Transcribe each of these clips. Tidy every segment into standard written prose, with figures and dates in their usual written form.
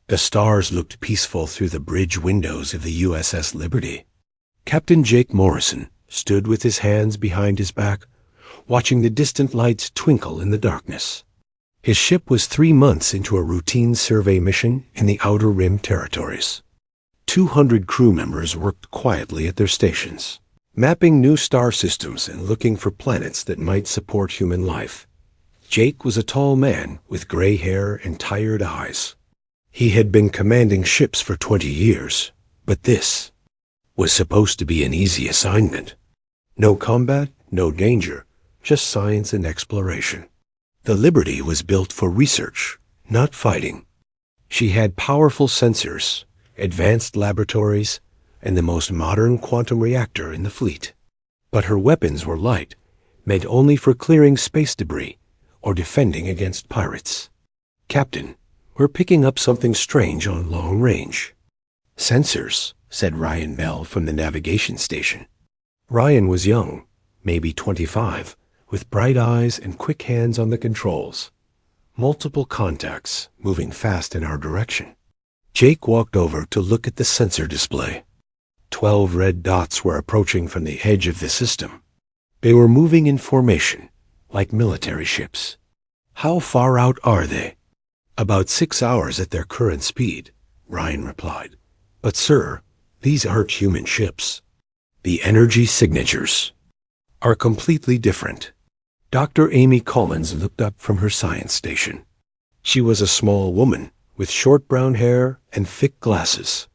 The stars looked peaceful through the bridge windows of the USS Liberty. Captain Jake Morrison stood with his hands behind his back, watching the distant lights twinkle in the darkness. His ship was 3 months into a routine survey mission in the Outer Rim territories. 200 crew members worked quietly at their stations, mapping new star systems and looking for planets that might support human life. Jake was a tall man with gray hair and tired eyes. He had been commanding ships for 20 years, but this was supposed to be an easy assignment. No combat, no danger, just science and exploration. The Liberty was built for research, not fighting. She had powerful sensors, advanced laboratories, and the most modern quantum reactor in the fleet. But her weapons were light, meant only for clearing space debris or defending against pirates. Captain, we're picking up something strange on long range. Sensors, said Ryan Bell from the navigation station. Ryan was young, maybe 25, with bright eyes and quick hands on the controls. Multiple contacts, moving fast in our direction. Jake walked over to look at the sensor display. 12 red dots were approaching from the edge of the system. They were moving in formation, like military ships. How far out are they? About 6 hours at their current speed, Ryan replied. But sir, these aren't human ships. The energy signatures are completely different. Dr. Amy Collins looked up from her science station. She was a small woman with short brown hair and thick glasses.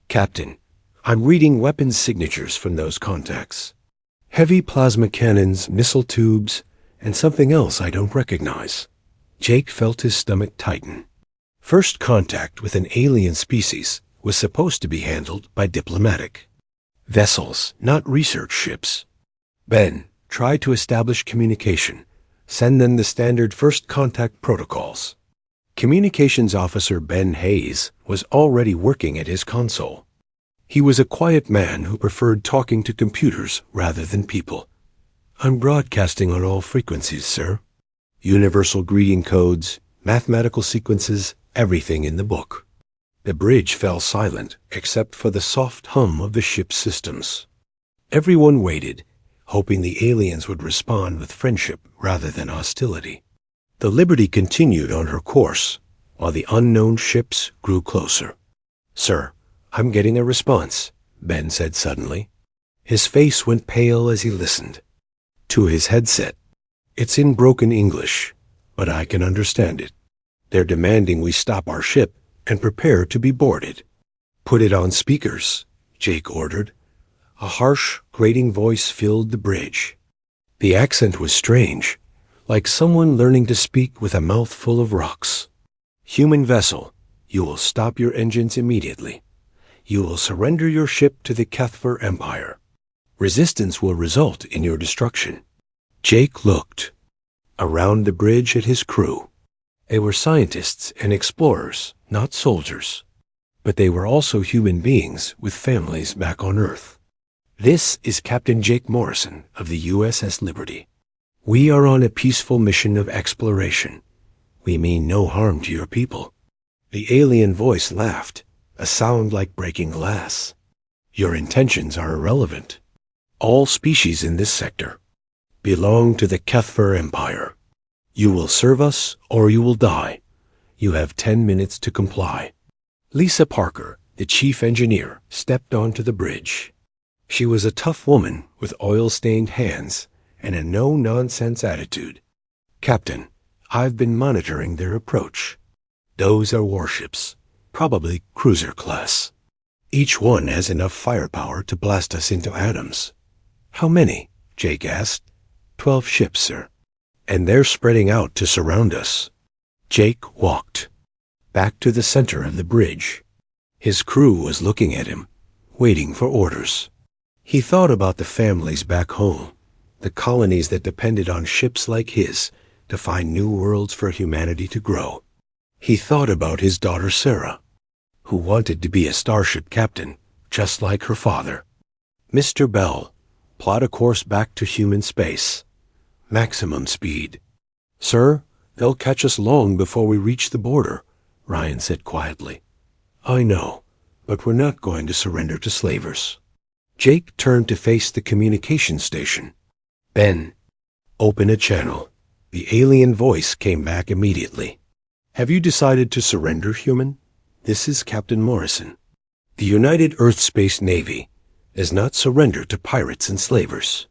Captain, I'm reading weapons signatures from those contacts. Heavy plasma cannons, missile tubes, and something else I don't recognize. Jake felt his stomach tighten. First contact with an alien species was supposed to be handled by diplomatic vessels, not research ships. Ben, try to establish communication. Send them the standard first contact protocols. Communications Officer Ben Hayes was already working at his console. He was a quiet man who preferred talking to computers rather than people. I'm broadcasting on all frequencies, sir. Universal greeting codes, mathematical sequences, everything in the book. The bridge fell silent except for the soft hum of the ship's systems. Everyone waited, hoping the aliens would respond with friendship rather than hostility. The Liberty continued on her course, while the unknown ships grew closer. Sir, I'm getting a response, Ben said suddenly. His face went pale as he listened. To his headset. It's in broken English, but I can understand it. They're demanding we stop our ship and prepare to be boarded. Put it on speakers, Jake ordered. A harsh, grating voice filled the bridge. The accent was strange, like someone learning to speak with a mouth full of rocks. Human vessel, you will stop your engines immediately. You will surrender your ship to the Kethver Empire. Resistance will result in your destruction. Jake looked around the bridge at his crew. They were scientists and explorers, not soldiers. But they were also human beings with families back on Earth. This is Captain Jake Morrison of the USS Liberty. We are on a peaceful mission of exploration. We mean no harm to your people. The alien voice laughed, a sound like breaking glass. Your intentions are irrelevant. All species in this sector belong to the Kethver Empire. You will serve us or you will die. You have 10 minutes to comply. Lisa Parker, the chief engineer, stepped onto the bridge. She was a tough woman with oil-stained hands and a no-nonsense attitude. Captain, I've been monitoring their approach. Those are warships, probably cruiser class. Each one has enough firepower to blast us into atoms. How many? Jake asked. 12 ships, sir. And they're spreading out to surround us. Jake walked back to the center of the bridge. His crew was looking at him, waiting for orders. He thought about the families back home, the colonies that depended on ships like his to find new worlds for humanity to grow. He thought about his daughter Sarah, who wanted to be a starship captain, just like her father. Mr. Bell, plot a course back to human space. Maximum speed. Sir, they'll catch us long before we reach the border, Ryan said quietly. I know, but we're not going to surrender to slavers. Jake turned to face the communication station. Ben, open a channel. The alien voice came back immediately. Have you decided to surrender, human? This is Captain Morrison. The United Earth Space Navy has not surrendered to pirates and slavers.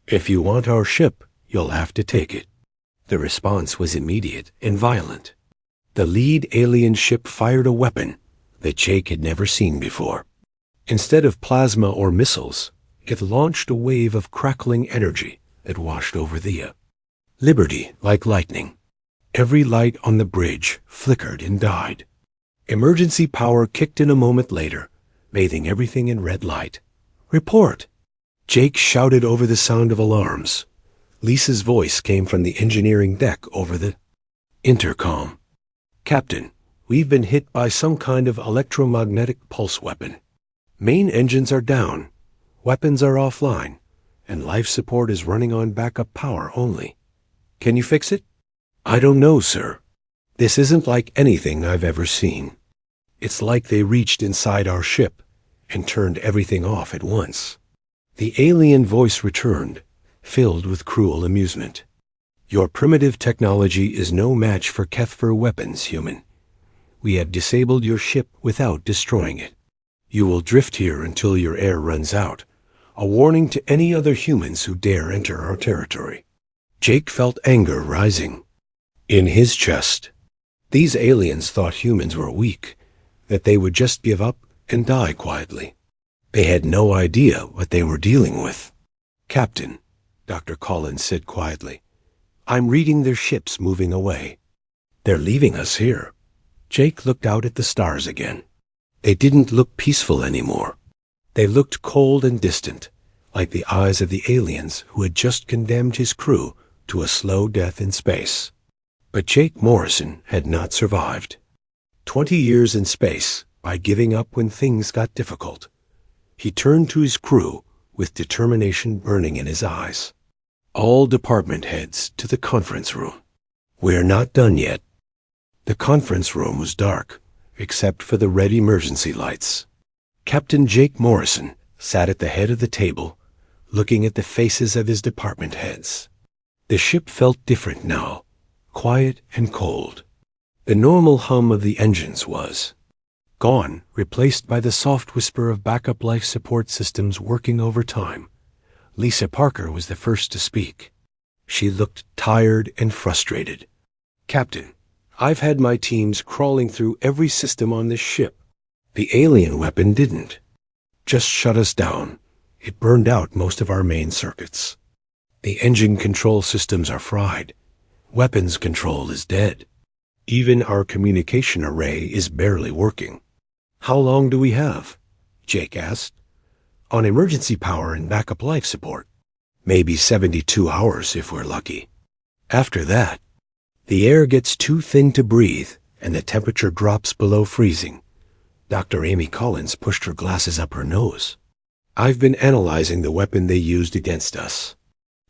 If you want our ship, you'll have to take it. The response was immediate and violent. The lead alien ship fired a weapon that Jake had never seen before. Instead of plasma or missiles, it launched a wave of crackling energy that washed over the Liberty like lightning. Every light on the bridge flickered and died. Emergency power kicked in a moment later, bathing everything in red light. Report! Jake shouted over the sound of alarms. Lisa's voice came from the engineering deck over the intercom. Captain, we've been hit by some kind of electromagnetic pulse weapon. Main engines are down, weapons are offline, and life support is running on backup power only. Can you fix it? I don't know, sir. This isn't like anything I've ever seen. It's like they reached inside our ship and turned everything off at once. The alien voice returned, filled with cruel amusement. Your primitive technology is no match for Kethfer weapons, human. We have disabled your ship without destroying it. You will drift here until your air runs out, a warning to any other humans who dare enter our territory. Jake felt anger rising in his chest. These aliens thought humans were weak, that they would just give up and die quietly. They had no idea what they were dealing with. Captain, Dr. Collins said quietly, I'm reading their ships moving away. They're leaving us here. Jake looked out at the stars again. They didn't look peaceful anymore. They looked cold and distant, like the eyes of the aliens who had just condemned his crew to a slow death in space. But Jake Morrison had not survived. 20 years in space by giving up when things got difficult. He turned to his crew with determination burning in his eyes. All department heads to the conference room. We're not done yet. The conference room was dark, except for the red emergency lights. Captain Jake Morrison sat at the head of the table, looking at the faces of his department heads. The ship felt different now, quiet and cold. The normal hum of the engines was gone, replaced by the soft whisper of backup life support systems working overtime. Lisa Parker was the first to speak. She looked tired and frustrated. Captain, I've had my teams crawling through every system on this ship. The alien weapon didn't just shut us down. It burned out most of our main circuits. The engine control systems are fried. Weapons control is dead. Even our communication array is barely working. How long do we have? Jake asked. On emergency power and backup life support. Maybe 72 hours if we're lucky. After that, the air gets too thin to breathe and the temperature drops below freezing. Dr. Amy Collins pushed her glasses up her nose. I've been analyzing the weapon they used against us.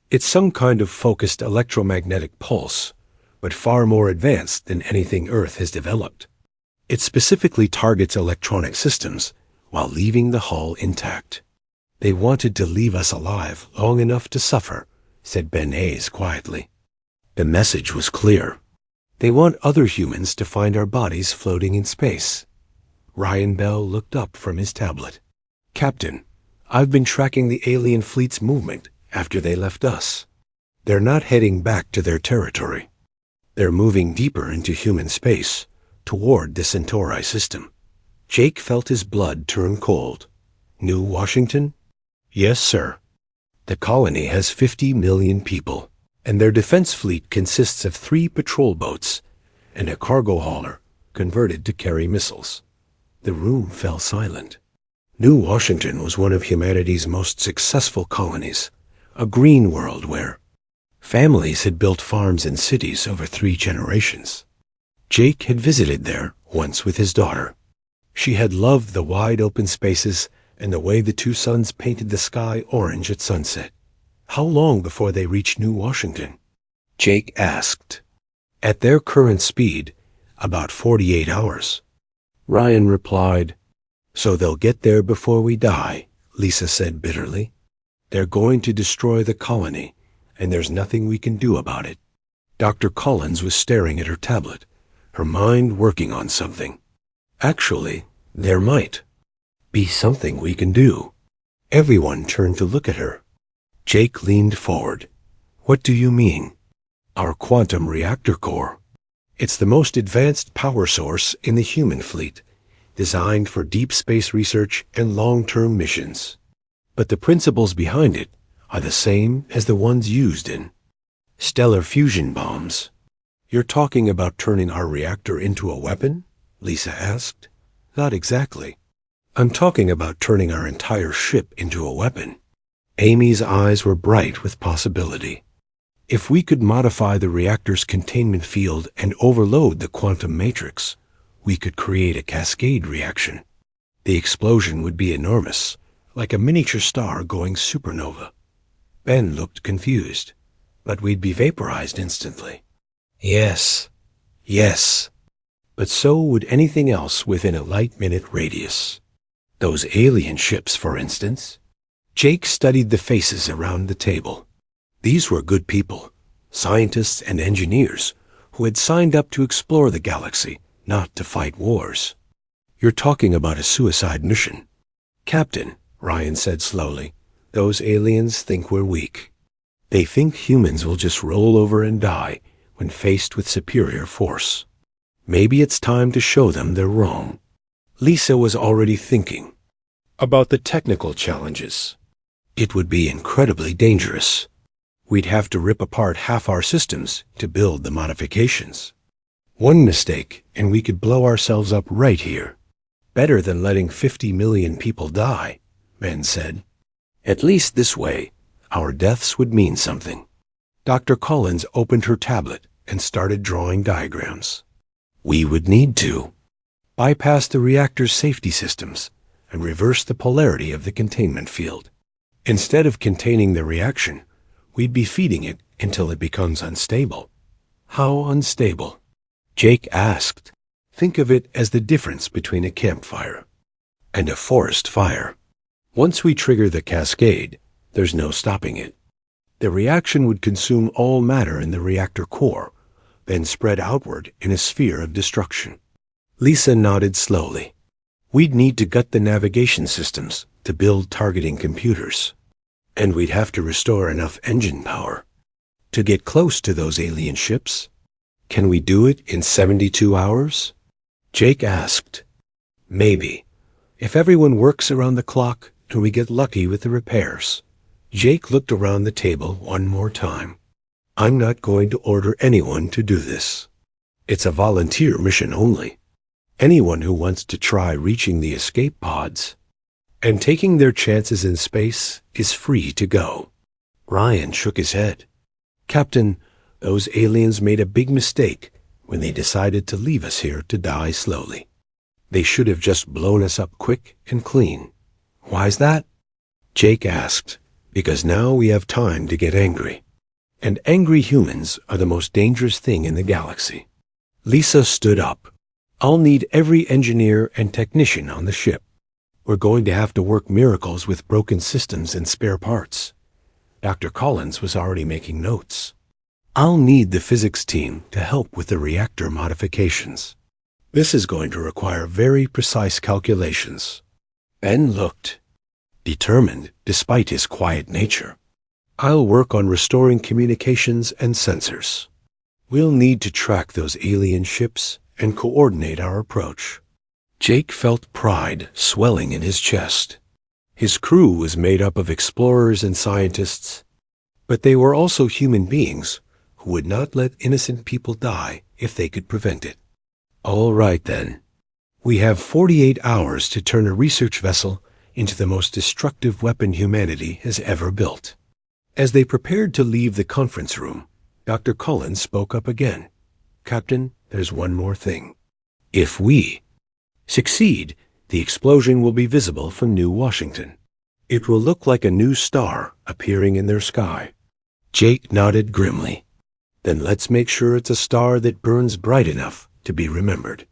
It's some kind of focused electromagnetic pulse, but far more advanced than anything Earth has developed. It specifically targets electronic systems while leaving the hull intact. They wanted to leave us alive long enough to suffer, said Ben Hayes quietly. The message was clear. They want other humans to find our bodies floating in space. Ryan Bell looked up from his tablet. Captain, I've been tracking the alien fleet's movement after they left us. They're not heading back to their territory. They're moving deeper into human space, toward the Centauri system. Jake felt his blood turn cold. New Washington? Yes, sir. The colony has 50 million people, and their defense fleet consists of 3 patrol boats and a cargo hauler converted to carry missiles. The room fell silent. New Washington was one of humanity's most successful colonies, a green world where families had built farms and cities over 3 generations. Jake had visited there once with his daughter. She had loved the wide open spaces and the way the 2 suns painted the sky orange at sunset. How long before they reached New Washington? Jake asked. At their current speed, about 48 hours. Ryan replied. So they'll get there before we die, Lisa said bitterly. They're going to destroy the colony, and there's nothing we can do about it. Dr. Collins was staring at her tablet, her mind working on something. Actually, there might be something we can do. Everyone turned to look at her. Jake leaned forward. What do you mean? Our quantum reactor core. It's the most advanced power source in the human fleet, designed for deep space research and long-term missions. But the principles behind it are the same as the ones used in stellar fusion bombs. You're talking about turning our reactor into a weapon? Lisa asked. Not exactly. I'm talking about turning our entire ship into a weapon. Amy's eyes were bright with possibility. If we could modify the reactor's containment field and overload the quantum matrix, we could create a cascade reaction. The explosion would be enormous, like a miniature star going supernova. Ben looked confused, but we'd be vaporized instantly. Yes, but so would anything else within a light-minute radius. Those alien ships, for instance. Jake studied the faces around the table. These were good people, scientists and engineers, who had signed up to explore the galaxy, not to fight wars. You're talking about a suicide mission. Captain, Ryan said slowly, those aliens think we're weak. They think humans will just roll over and die when faced with superior force. Maybe it's time to show them they're wrong. Lisa was already thinking about the technical challenges. It would be incredibly dangerous. We'd have to rip apart half our systems to build the modifications. One mistake, and we could blow ourselves up right here. Better than letting 50 million people die, Ben said. At least this way, our deaths would mean something. Dr. Collins opened her tablet and started drawing diagrams. We would need to bypass the reactor's safety systems and reverse the polarity of the containment field. Instead of containing the reaction, we'd be feeding it until it becomes unstable. How unstable? Jake asked. Think of it as the difference between a campfire and a forest fire. Once we trigger the cascade, there's no stopping it. The reaction would consume all matter in the reactor core, then spread outward in a sphere of destruction. Lisa nodded slowly. We'd need to gut the navigation systems to build targeting computers. And we'd have to restore enough engine power to get close to those alien ships. Can we do it in 72 hours? Jake asked. Maybe, if everyone works around the clock and we get lucky with the repairs. Jake looked around the table one more time. I'm not going to order anyone to do this. It's a volunteer mission only. Anyone who wants to try reaching the escape pods and taking their chances in space is free to go. Ryan shook his head. Captain, those aliens made a big mistake when they decided to leave us here to die slowly. They should have just blown us up quick and clean. Why's that? Jake asked. Because now we have time to get angry. And angry humans are the most dangerous thing in the galaxy. Lisa stood up. I'll need every engineer and technician on the ship. We're going to have to work miracles with broken systems and spare parts. Dr. Collins was already making notes. I'll need the physics team to help with the reactor modifications. This is going to require very precise calculations. Ben looked determined despite his quiet nature. I'll work on restoring communications and sensors. We'll need to track those alien ships and coordinate our approach. Jake felt pride swelling in his chest. His crew was made up of explorers and scientists, but they were also human beings who would not let innocent people die if they could prevent it. All right, then. We have 48 hours to turn a research vessel into the most destructive weapon humanity has ever built. As they prepared to leave the conference room, Dr. Collins spoke up again. Captain, there's one more thing. If we succeed, the explosion will be visible from New Washington. It will look like a new star appearing in their sky. Jake nodded grimly. Then let's make sure it's a star that burns bright enough to be remembered.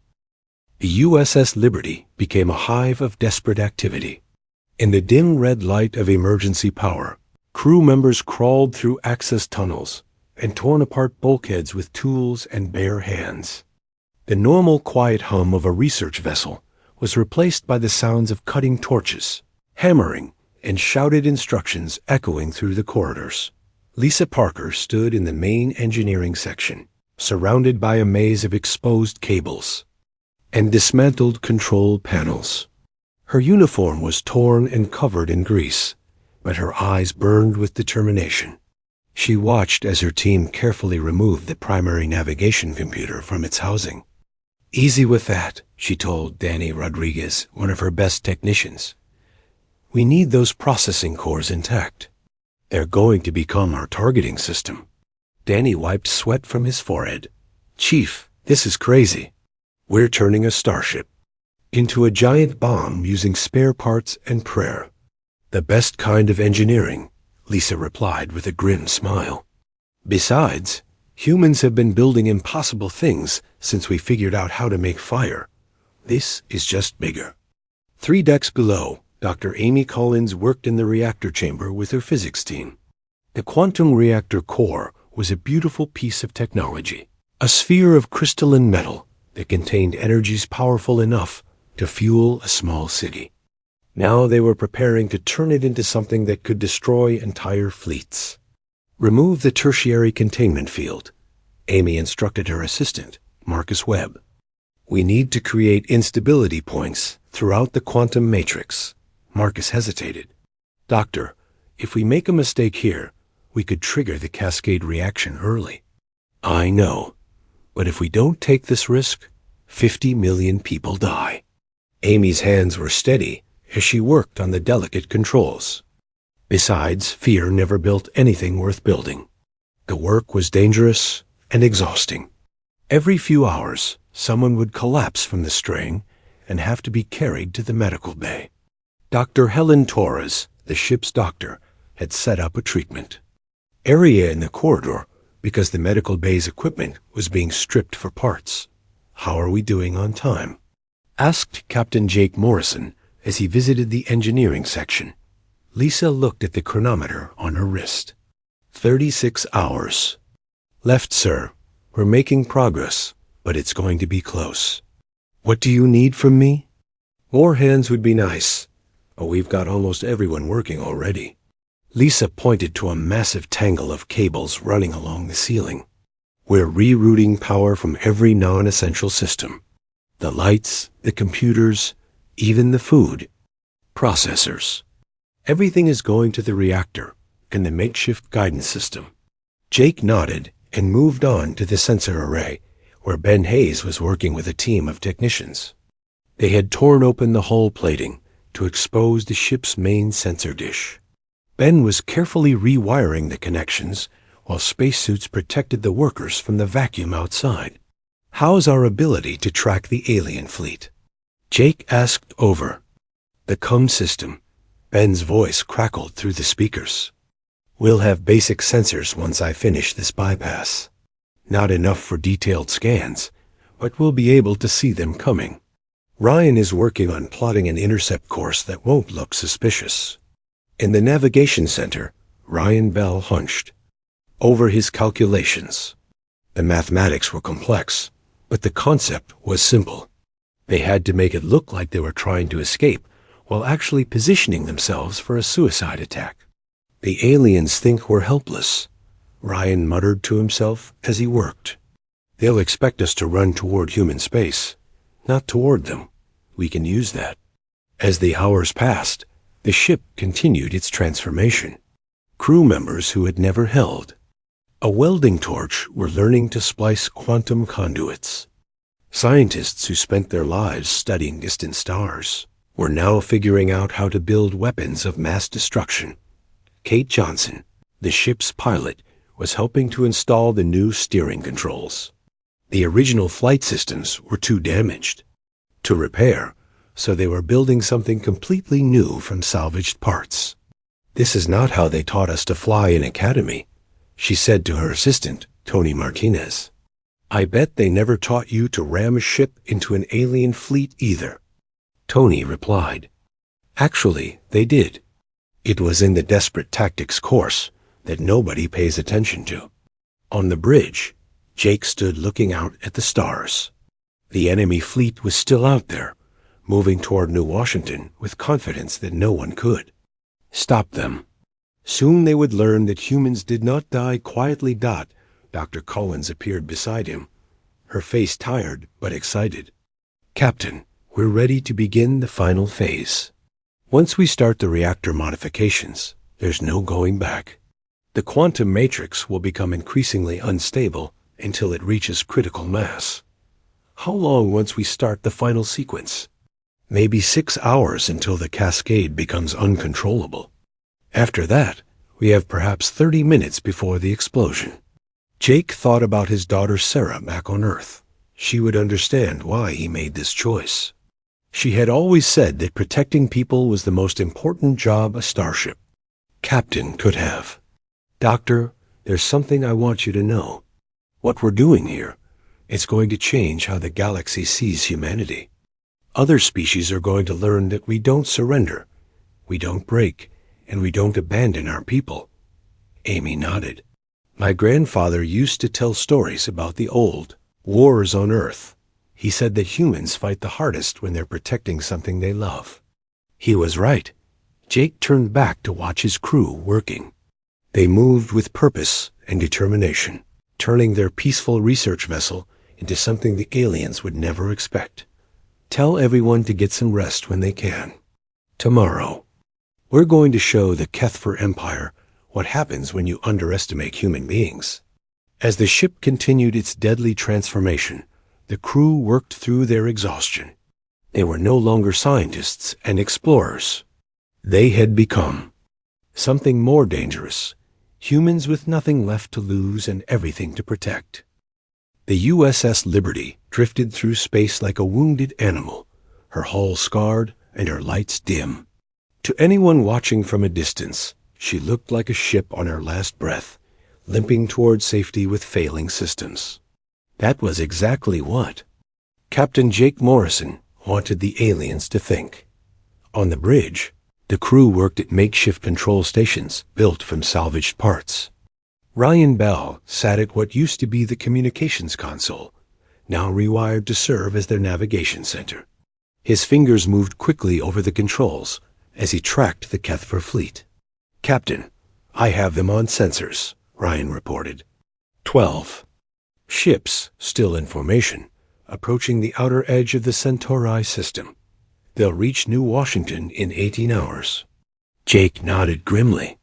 The USS Liberty became a hive of desperate activity. In the dim red light of emergency power, crew members crawled through access tunnels and torn apart bulkheads with tools and bare hands. The normal quiet hum of a research vessel was replaced by the sounds of cutting torches, hammering, and shouted instructions echoing through the corridors. Lisa Parker stood in the main engineering section, surrounded by a maze of exposed cables and dismantled control panels. Her uniform was torn and covered in grease, but her eyes burned with determination. She watched as her team carefully removed the primary navigation computer from its housing. "Easy with that," she told Danny Rodriguez, one of her best technicians. "We need those processing cores intact. They're going to become our targeting system." Danny wiped sweat from his forehead. "Chief, this is crazy. We're turning a starship into a giant bomb using spare parts and prayer." "The best kind of engineering," Lisa replied with a grim smile. "Besides, humans have been building impossible things since we figured out how to make fire. This is just bigger." 3 decks below, Dr. Amy Collins worked in the reactor chamber with her physics team. The quantum reactor core was a beautiful piece of technology, a sphere of crystalline metal that contained energies powerful enough to fuel a small city. Now they were preparing to turn it into something that could destroy entire fleets. "Remove the tertiary containment field," Amy instructed her assistant, Marcus Webb. "We need to create instability points throughout the quantum matrix." Marcus hesitated. "Doctor, if we make a mistake here, we could trigger the cascade reaction early." "I know, but if we don't take this risk, 50 million people die." Amy's hands were steady as she worked on the delicate controls. Besides, fear never built anything worth building. The work was dangerous and exhausting. Every few hours, someone would collapse from the strain and have to be carried to the medical bay. Dr. Helen Torres, the ship's doctor, had set up a treatment area in the corridor because the medical bay's equipment was being stripped for parts. "How are we doing on time?" asked Captain Jake Morrison as he visited the engineering section. Lisa looked at the chronometer on her wrist. 36 hours. "Left, sir. We're making progress, but it's going to be close." "What do you need from me?" "More hands would be nice, but we've got almost everyone working already." Lisa pointed to a massive tangle of cables running along the ceiling. "We're rerouting power from every non-essential system. The lights, the computers, even the food processors. Everything is going to the reactor and the makeshift guidance system." Jake nodded and moved on to the sensor array, where Ben Hayes was working with a team of technicians. They had torn open the hull plating to expose the ship's main sensor dish. Ben was carefully rewiring the connections while spacesuits protected the workers from the vacuum outside. "How's our ability to track the alien fleet?" Jake asked over the COM system. Ben's voice crackled through the speakers. "We'll have basic sensors once I finish this bypass. Not enough for detailed scans, but we'll be able to see them coming. Ryan is working on plotting an intercept course that won't look suspicious." In the navigation center, Ryan Bell hunched over his calculations. The mathematics were complex, but the concept was simple. They had to make it look like they were trying to escape while actually positioning themselves for a suicide attack. "The aliens think we're helpless," Ryan muttered to himself as he worked. "They'll expect us to run toward human space, not toward them. We can use that." As the hours passed, the ship continued its transformation. Crew members who had never held a welding torch were learning to splice quantum conduits. Scientists who spent their lives studying distant stars were now figuring out how to build weapons of mass destruction. Kate Johnson, the ship's pilot, was helping to install the new steering controls. The original flight systems were too damaged to repair, so they were building something completely new from salvaged parts. "This is not how they taught us to fly in academy," she said to her assistant, Tony Martinez. I bet they never taught you to ram a ship into an alien fleet either, Tony replied. Actually, they did. It was in the Desperate Tactics course that nobody pays attention to. On the bridge, Jake stood looking out at the stars. The enemy fleet was still out there, moving toward New Washington with confidence that no one could stop them. Soon they would learn that humans did not die quietly. Dr. Collins appeared beside him, her face tired but excited. Captain, we're ready to begin the final phase. Once we start the reactor modifications, there's no going back. The quantum matrix will become increasingly unstable until it reaches critical mass. How long once we start the final sequence? Maybe 6 hours until the cascade becomes uncontrollable. After that, we have perhaps 30 minutes before the explosion. Jake thought about his daughter Sarah back on Earth. She would understand why he made this choice. She had always said that protecting people was the most important job a starship captain could have. Doctor, there's something I want you to know. What we're doing here, it's going to change how the galaxy sees humanity. Other species are going to learn that we don't surrender, we don't break, and we don't abandon our people. Amy nodded. My grandfather used to tell stories about the old wars on Earth. He said that humans fight the hardest when they're protecting something they love. He was right. Jake turned back to watch his crew working. They moved with purpose and determination, turning their peaceful research vessel into something the aliens would never expect. Tell everyone to get some rest when they can. Tomorrow, we're going to show the Kethfer Empire what happens when you underestimate human beings. As the ship continued its deadly transformation, the crew worked through their exhaustion. They were no longer scientists and explorers. They had become something more dangerous, humans with nothing left to lose and everything to protect. The USS Liberty drifted through space like a wounded animal, her hull scarred and her lights dim. To anyone watching from a distance, she looked like a ship on her last breath, limping toward safety with failing systems. That was exactly what Captain Jake Morrison wanted the aliens to think. On the bridge, the crew worked at makeshift control stations built from salvaged parts. Ryan Bell sat at what used to be the communications console, now rewired to serve as their navigation center. His fingers moved quickly over the controls as he tracked the Kethfer fleet. Captain, I have them on sensors, Ryan reported. 12 ships, still in formation, approaching the outer edge of the Centauri system. They'll reach New Washington in 18 hours. Jake nodded grimly.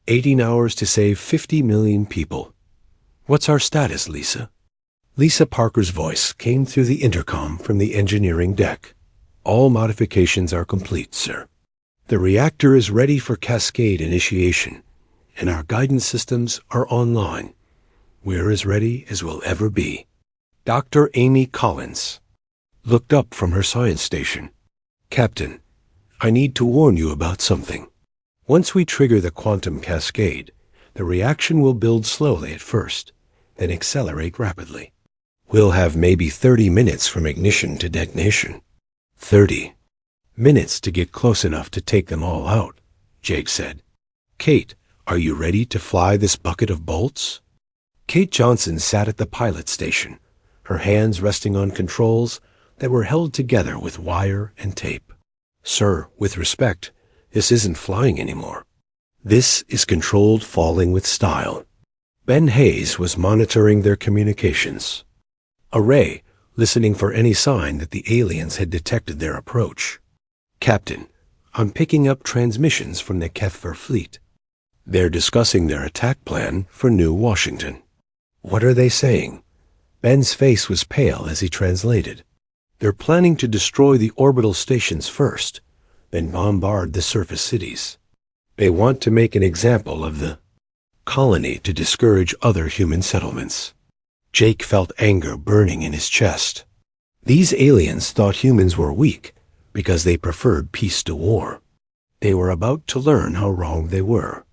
18 hours to save 50 million people. What's our status, Lisa? Lisa Parker's voice came through the intercom from the engineering deck. All modifications are complete, sir. The reactor is ready for cascade initiation, and our guidance systems are online. We're as ready as we'll ever be. Dr. Amy Collins looked up from her science station. Captain, I need to warn you about something. Once we trigger the quantum cascade, the reaction will build slowly at first, then accelerate rapidly. We'll have maybe 30 minutes from ignition to detonation. 30 minutes to get close enough to take them all out, Jake said. Kate, are you ready to fly this bucket of bolts? Kate Johnson sat at the pilot station, her hands resting on controls that were held together with wire and tape. Sir, with respect, this isn't flying anymore. This is controlled falling with style. Ben Hayes was monitoring their communications. Array, listening for any sign that the aliens had detected their approach. Captain, I'm picking up transmissions from the Kethfer fleet. They're discussing their attack plan for New Washington. What are they saying? Ben's face was pale as he translated. They're planning to destroy the orbital stations first, then bombard the surface cities. They want to make an example of the colony to discourage other human settlements. Jake felt anger burning in his chest. These aliens thought humans were weak because they preferred peace to war. They were about to learn how wrong they were.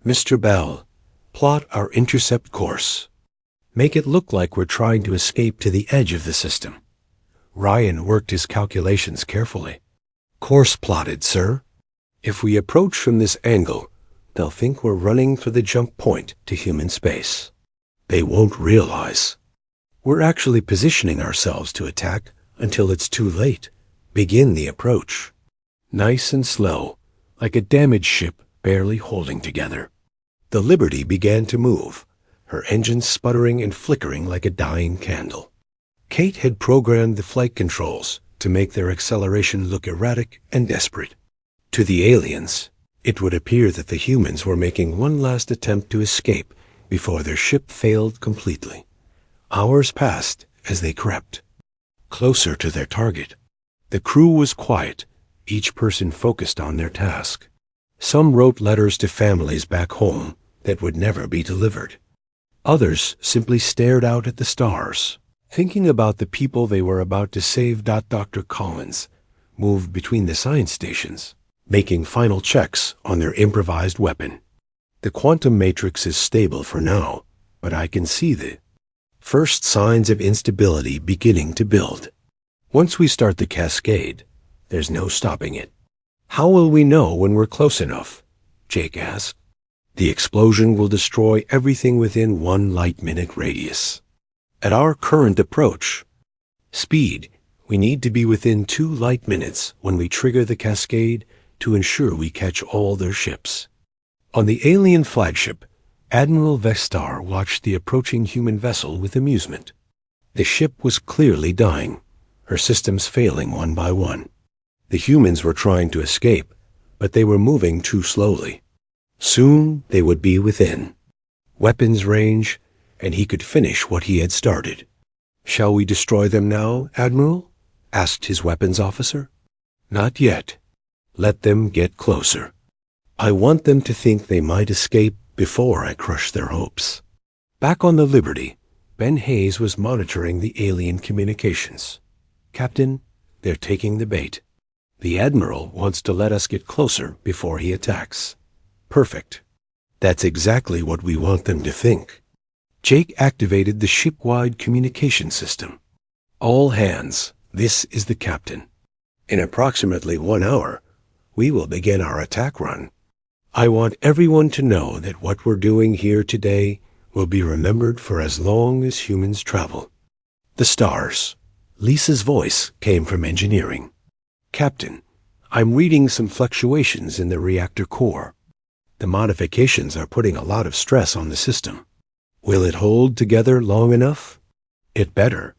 Mr. Bell, plot our intercept course. Make it look like we're trying to escape to the edge of the system. Ryan worked his calculations carefully. Course plotted, sir. If we approach from this angle, they'll think we're running for the jump point to human space. They won't realize. We're actually positioning ourselves to attack until it's too late. Begin the approach. Nice and slow, like a damaged ship barely holding together. The Liberty began to move, her engines sputtering and flickering like a dying candle. Kate had programmed the flight controls to make their acceleration look erratic and desperate. To the aliens, it would appear that the humans were making one last attempt to escape before their ship failed completely. Hours passed as they crept closer to their target. The crew was quiet, each person focused on their task. Some wrote letters to families back home that would never be delivered. Others simply stared out at the stars, thinking about the people they were about to save. Dr. Collins moved between the science stations, making final checks on their improvised weapon. The quantum matrix is stable for now, but I can see the first signs of instability beginning to build. Once we start the cascade, there's no stopping it. How will we know when we're close enough? Jake asked. The explosion will destroy everything within 1 light-minute radius. At our current approach speed, we need to be within 2 light minutes when we trigger the cascade to ensure we catch all their ships. On the alien flagship, Admiral Vestar watched the approaching human vessel with amusement. The ship was clearly dying, her systems failing one by one. The humans were trying to escape, but they were moving too slowly. Soon they would be within weapons range, and he could finish what he had started. "Shall we destroy them now, Admiral?" asked his weapons officer. "Not yet. Let them get closer. I want them to think they might escape before I crush their hopes." Back on the Liberty, Ben Hayes was monitoring the alien communications. "Captain, they're taking the bait. The Admiral wants to let us get closer before he attacks." "Perfect. That's exactly what we want them to think." Jake activated the ship-wide communication system. "All hands, this is the captain. In approximately 1 hour, we will begin our attack run. I want everyone to know that what we're doing here today will be remembered for as long as humans travel." The stars. Lisa's voice came from engineering. "Captain, I'm reading some fluctuations in the reactor core. The modifications are putting a lot of stress on the system. Will it hold together long enough? It better,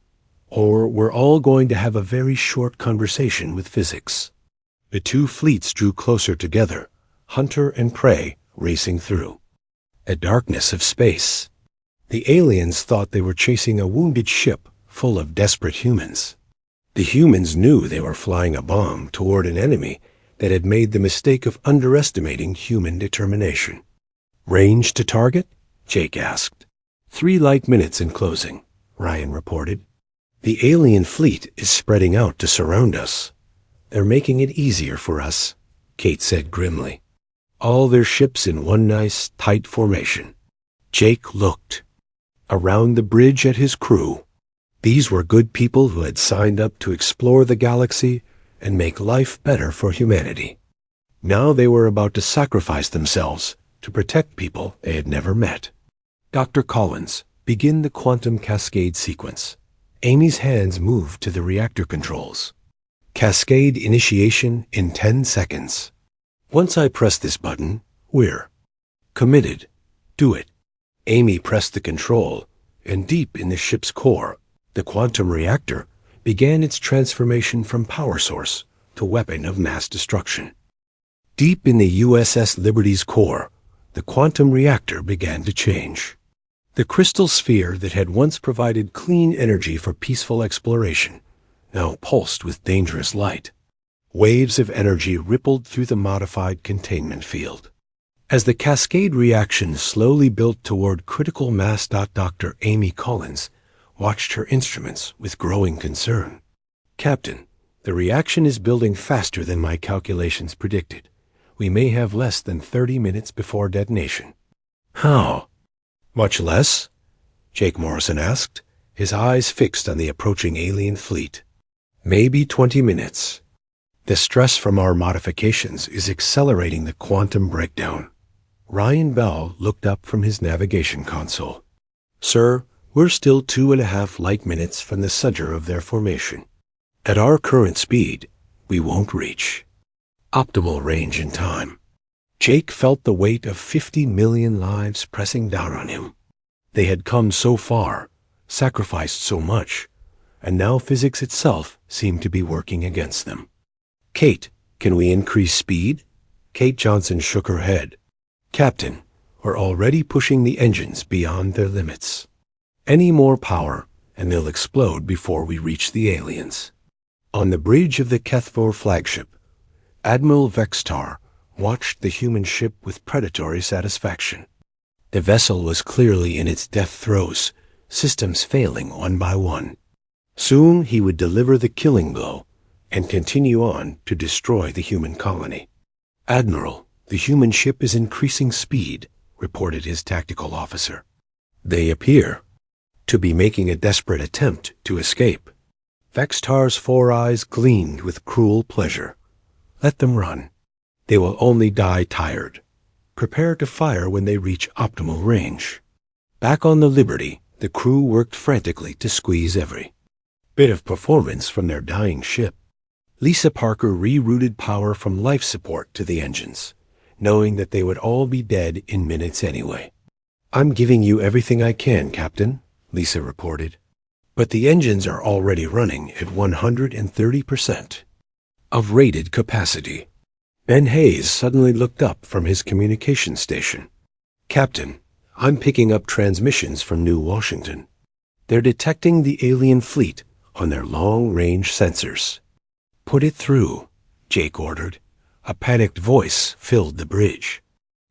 or we're all going to have a very short conversation with physics." The 2 fleets drew closer together, hunter and prey racing through a darkness of space. The aliens thought they were chasing a wounded ship full of desperate humans. The humans knew they were flying a bomb toward an enemy that had made the mistake of underestimating human determination. "Range to target?" Jake asked. 3 light minutes in closing," Ryan reported. "The alien fleet is spreading out to surround us. They're making it easier for us," Kate said grimly. "All their ships in one nice, tight formation." Jake looked around the bridge at his crew. These were good people who had signed up to explore the galaxy and make life better for humanity. Now they were about to sacrifice themselves to protect people they had never met. "Dr. Collins, begin the quantum cascade sequence." Amy's hands moved to the reactor controls. "Cascade initiation in 10 seconds. Once I press this button, we're committed. Do it." Amy pressed the control, and deep in the ship's core, the quantum reactor began its transformation from power source to weapon of mass destruction. Deep in the USS Liberty's core, the quantum reactor began to change. The crystal sphere that had once provided clean energy for peaceful exploration now pulsed with dangerous light. Waves of energy rippled through the modified containment field. As the cascade reaction slowly built toward critical mass. Dr. Amy Collins watched her instruments with growing concern. "Captain, the reaction is building faster than my calculations predicted. We may have less than 30 minutes before detonation." "How? Much less?" Jake Morrison asked, his eyes fixed on the approaching alien fleet. Maybe 20 minutes. The stress from our modifications is accelerating the quantum breakdown. Ryan Bell looked up from his navigation console. Sir, we're still 2.5 light minutes from the center of their formation. At our current speed, we won't reach optimal range in time. Jake felt the weight of 50 million lives pressing down on him. They had come so far, sacrificed so much, and now physics itself seemed to be working against them. Kate, can we increase speed? Kate Johnson shook her head. Captain, we're already pushing the engines beyond their limits. Any more power, and they'll explode before we reach the aliens. On the bridge of the Kethvor flagship, Admiral Vextar watched the human ship with predatory satisfaction. The vessel was clearly in its death throes, systems failing one by one. Soon he would deliver the killing blow and continue on to destroy the human colony. Admiral, the human ship is increasing speed, reported his tactical officer. They appear to be making a desperate attempt to escape. Vextar's 4 eyes gleamed with cruel pleasure. Let them run. They will only die tired. Prepare to fire when they reach optimal range. Back on the Liberty, the crew worked frantically to squeeze every bit of performance from their dying ship. Lisa Parker rerouted power from life support to the engines, knowing that they would all be dead in minutes anyway. I'm giving you everything I can, Captain, Lisa reported. But the engines are already running at 130% of rated capacity. Ben Hayes suddenly looked up from his communication station. Captain, I'm picking up transmissions from New Washington. They're detecting the alien fleet on their long-range sensors. Put it through, Jake ordered. A panicked voice filled the bridge.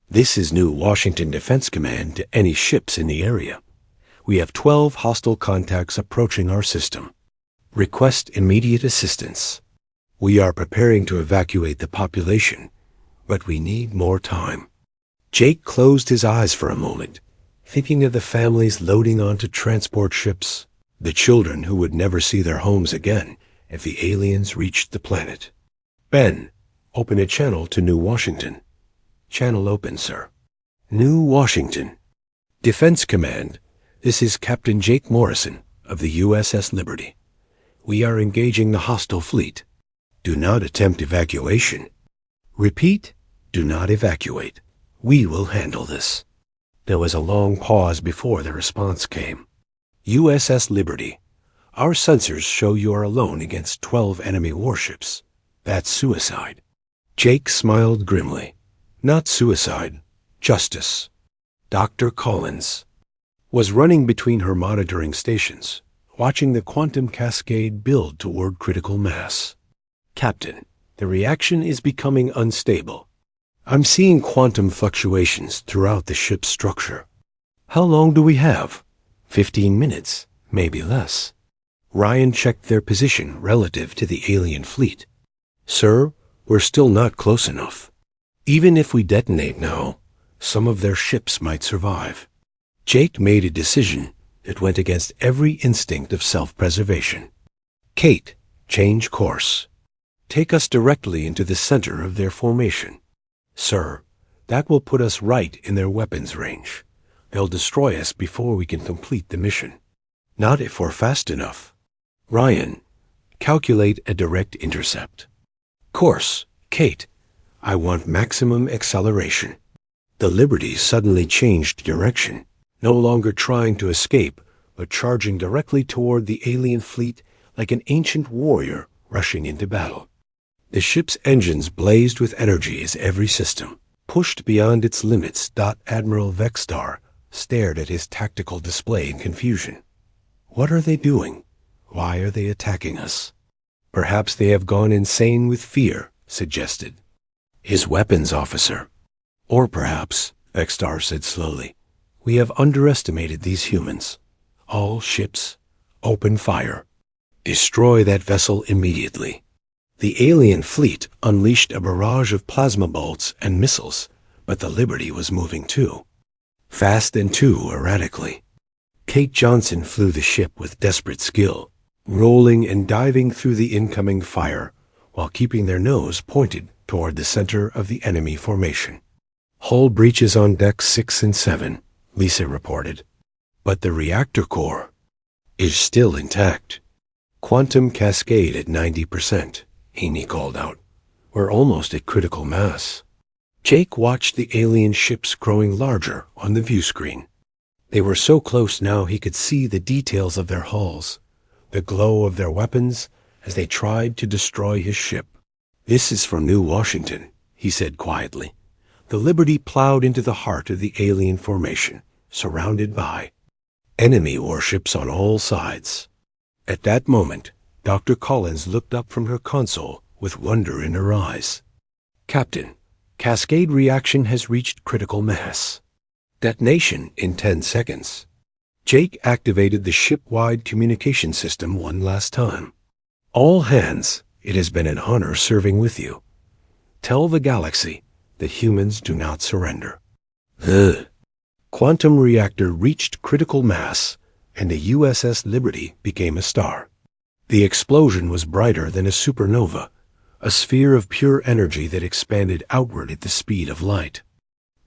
This is New Washington Defense Command to any ships in the area. We have 12 hostile contacts approaching our system. Request immediate assistance. We are preparing to evacuate the population, but we need more time. Jake closed his eyes for a moment, thinking of the families loading onto transport ships, the children who would never see their homes again if the aliens reached the planet. Ben, open a channel to New Washington. Channel open, sir. New Washington. Defense Command, this is Captain Jake Morrison of the USS Liberty. We are engaging the hostile fleet. Do not attempt evacuation. Repeat, do not evacuate. We will handle this. There was a long pause before the response came. USS Liberty, our sensors show you are alone against 12 enemy warships. That's suicide. Jake smiled grimly. Not suicide, justice. Dr. Collins was running between her monitoring stations, watching the quantum cascade build toward critical mass. Captain, the reaction is becoming unstable. I'm seeing quantum fluctuations throughout the ship's structure. How long do we have? 15 minutes, maybe less. Ryan checked their position relative to the alien fleet. Sir, we're still not close enough. Even if we detonate now, some of their ships might survive. Jake made a decision that went against every instinct of self-preservation. Kate, change course. Take us directly into the center of their formation. Sir, that will put us right in their weapons range. They'll destroy us before we can complete the mission. Not if we're fast enough. Ryan, calculate a direct intercept. Course, Kate, I want maximum acceleration. The Liberty suddenly changed direction, no longer trying to escape, but charging directly toward the alien fleet like an ancient warrior rushing into battle. The ship's engines blazed with energy as every system, pushed beyond its limits. Admiral Vextar stared at his tactical display in confusion. What are they doing? Why are they attacking us? Perhaps they have gone insane with fear, suggested his weapons officer. Or perhaps, Vextar said slowly, we have underestimated these humans. All ships, open fire. Destroy that vessel immediately. The alien fleet unleashed a barrage of plasma bolts and missiles, but the Liberty was moving too. Fast and too erratically. Kate Johnson flew the ship with desperate skill, rolling and diving through the incoming fire while keeping their nose pointed toward the center of the enemy formation. Hull breaches on decks 6 and 7, Lisa reported. But the reactor core is still intact. Quantum cascade at 90%, Amy called out. We're almost at critical mass. Jake watched the alien ships growing larger on the view screen. They were so close now he could see the details of their hulls, the glow of their weapons as they tried to destroy his ship. This is from New Washington, he said quietly. The Liberty plowed into the heart of the alien formation, surrounded by enemy warships on all sides. At that moment, Dr. Collins looked up from her console with wonder in her eyes. Captain, cascade reaction has reached critical mass. Detonation in 10 seconds. Jake activated the ship-wide communication system one last time. All hands, it has been an honor serving with you. Tell the galaxy that humans do not surrender. Quantum reactor reached critical mass, and the USS Liberty became a star. The explosion was brighter than a supernova, a sphere of pure energy that expanded outward at the speed of light.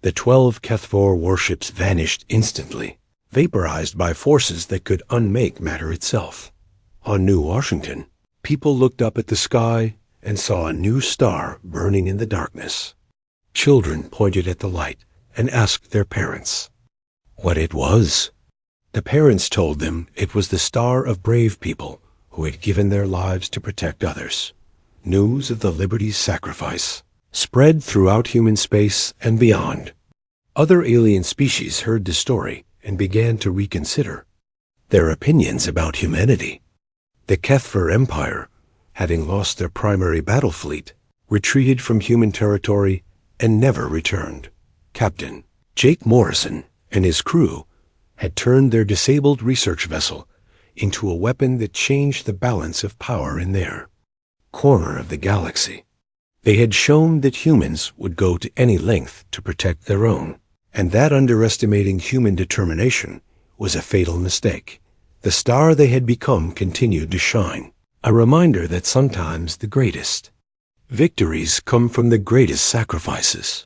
The 12 HFY warships vanished instantly, vaporized by forces that could unmake matter itself. On New Washington, people looked up at the sky and saw a new star burning in the darkness. Children pointed at the light and asked their parents what it was. The parents told them it was the star of brave people who had given their lives to protect others. News of the Liberty's sacrifice spread throughout human space and beyond. Other alien species heard the story and began to reconsider their opinions about humanity. The HFY Empire, having lost their primary battle fleet, retreated from human territory and never returned. Captain Jake Morrison and his crew had turned their disabled research vessel into a weapon that changed the balance of power in their corner of the galaxy. They had shown that humans would go to any length to protect their own, and that underestimating human determination was a fatal mistake. The star they had become continued to shine, a reminder that sometimes the greatest victories come from the greatest sacrifices.